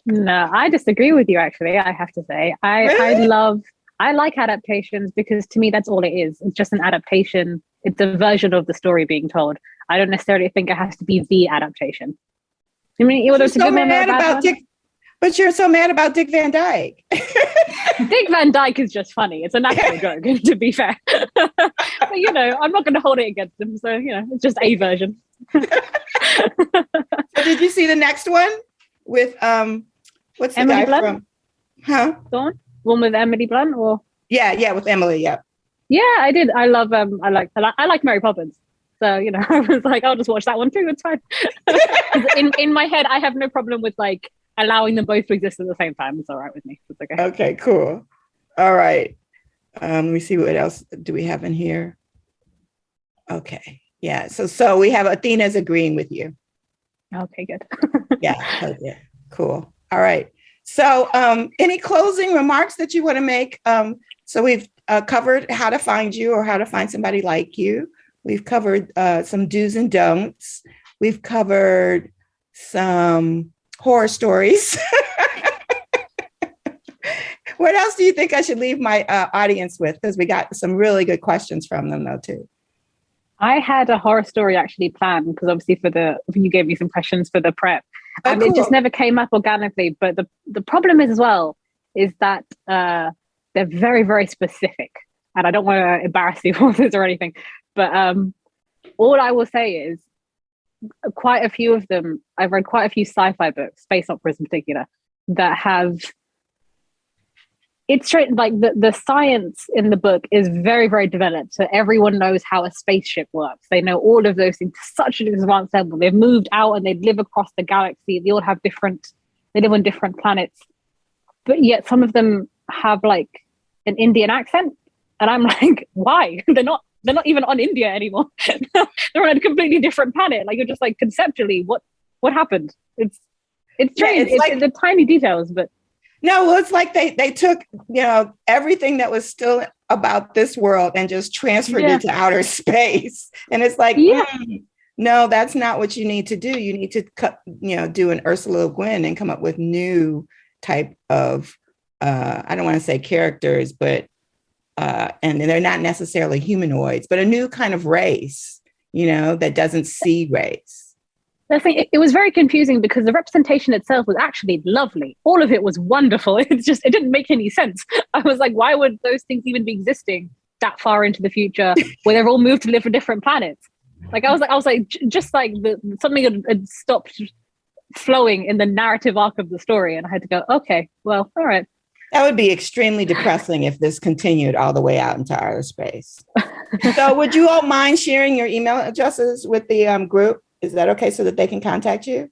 S4: No, I disagree with you, actually, I have to say.
S2: Really?
S4: I like adaptations because to me, that's all it is. It's just an adaptation. It's a version of the story being told. I don't necessarily think it has to be the adaptation. I mean, whether it's a good one or a bad one.
S2: But you're so mad about Dick Van Dyke.
S4: Dick Van Dyke is just funny. It's a natural joke, to be fair. But, I'm not going to hold it against him. So, it's just a version.
S2: So did you see the next one with, what's the
S4: Emily
S2: guy
S4: Blunt?
S2: from? Huh?
S4: Dawn? One with Emily Blunt, or? Yeah,
S2: with Emily, yeah.
S4: Yeah, I did. I love, I like Mary Poppins. So, I was like, I'll just watch that one too. It's fine. in my head, I have no problem with allowing them both to exist at the same time. It's all right with me. It's okay.
S2: Okay, cool. All right. Let me see what else do we have in here. Okay. Yeah. So we have Athena's agreeing with you.
S4: Okay, good.
S2: Yeah. Okay. Cool. All right. So any closing remarks that you want to make? So we've covered how to find you or how to find somebody like you. We've covered some do's and don'ts. We've covered some horror stories. What else do you think I should leave my audience with? Because we got some really good questions from them though too.
S4: I had a horror story actually planned because obviously you gave me some questions for the prep. And
S2: cool.
S4: It just never came up organically. But the problem is as well is that they're very, very specific. And I don't want to embarrass the authors or anything. But all I will say is quite a few of them, I've read quite a few sci-fi books, space operas in particular, that have it's straight, like the science in the book is very, very developed. So everyone knows how a spaceship works. They know all of those things to such an advanced level. They've moved out and they live across the galaxy. They all have they live on different planets. But yet some of them have like an Indian accent. And I'm like, why? They're not even on India anymore. They're on a completely different planet. Like, you're just like, conceptually, what happened? It's strange. It's like the tiny details, but
S2: no, well, it's like they took, everything that was still about this world and just transferred it to outer space. And it's like, no, that's not what you need to do. You need to do an Ursula Le Guin and come up with new type of, I don't want to say characters, but, and they're not necessarily humanoids, but a new kind of race, that doesn't see race.
S4: The thing, it was very confusing because the representation itself was actually lovely. All of it was wonderful. It didn't make any sense. I was like, why would those things even be existing that far into the future where they've all moved to live on different planets? Like, I was like, just like something had stopped flowing in the narrative arc of the story. And I had to go, okay, well, all right.
S2: That would be extremely depressing if this continued all the way out into outer space. So would you all mind sharing your email addresses with the group? Is that okay, so that they can contact you?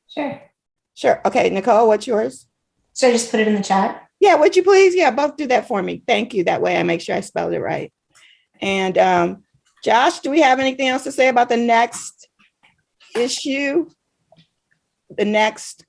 S2: Sure. Okay, Nicole, what's yours?
S3: Should I just put it in the chat?
S2: Yeah, would you please? Yeah, both do that for me. Thank you. That way I make sure I spelled it right. And Josh, do we have anything else to say about the next issue? The next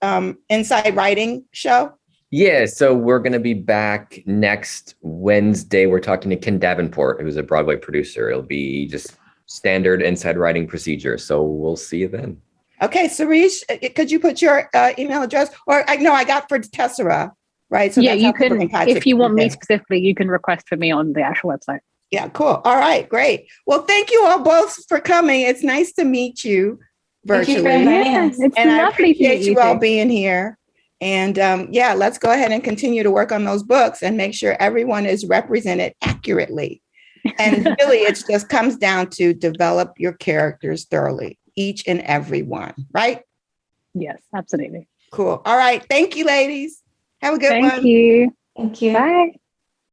S2: Inside Writing show?
S1: Yeah, so we're going to be back next Wednesday. We're talking to Ken Davenport, who's a Broadway producer. It'll be just standard Inside Writing procedure. So we'll see you then.
S2: Okay, Sahrish, could you put your email address? Or I got for Tessera, right? So
S4: yeah, you can, if you want me specifically, you can request for me on the actual website.
S2: Yeah, cool. All right, great. Well, thank you all both for coming. It's nice to meet you virtually.
S3: Thank you for inviting us.
S4: It's
S2: and I
S4: lovely
S2: appreciate
S4: to
S2: you all being here. And let's go ahead and continue to work on those books and make sure everyone is represented accurately. And really, it just comes down to develop your characters thoroughly, each and every one, right?
S4: Yes, absolutely.
S2: Cool. All right. Thank you, ladies. Have a good one.
S4: Thank you.
S3: Thank you.
S4: Bye.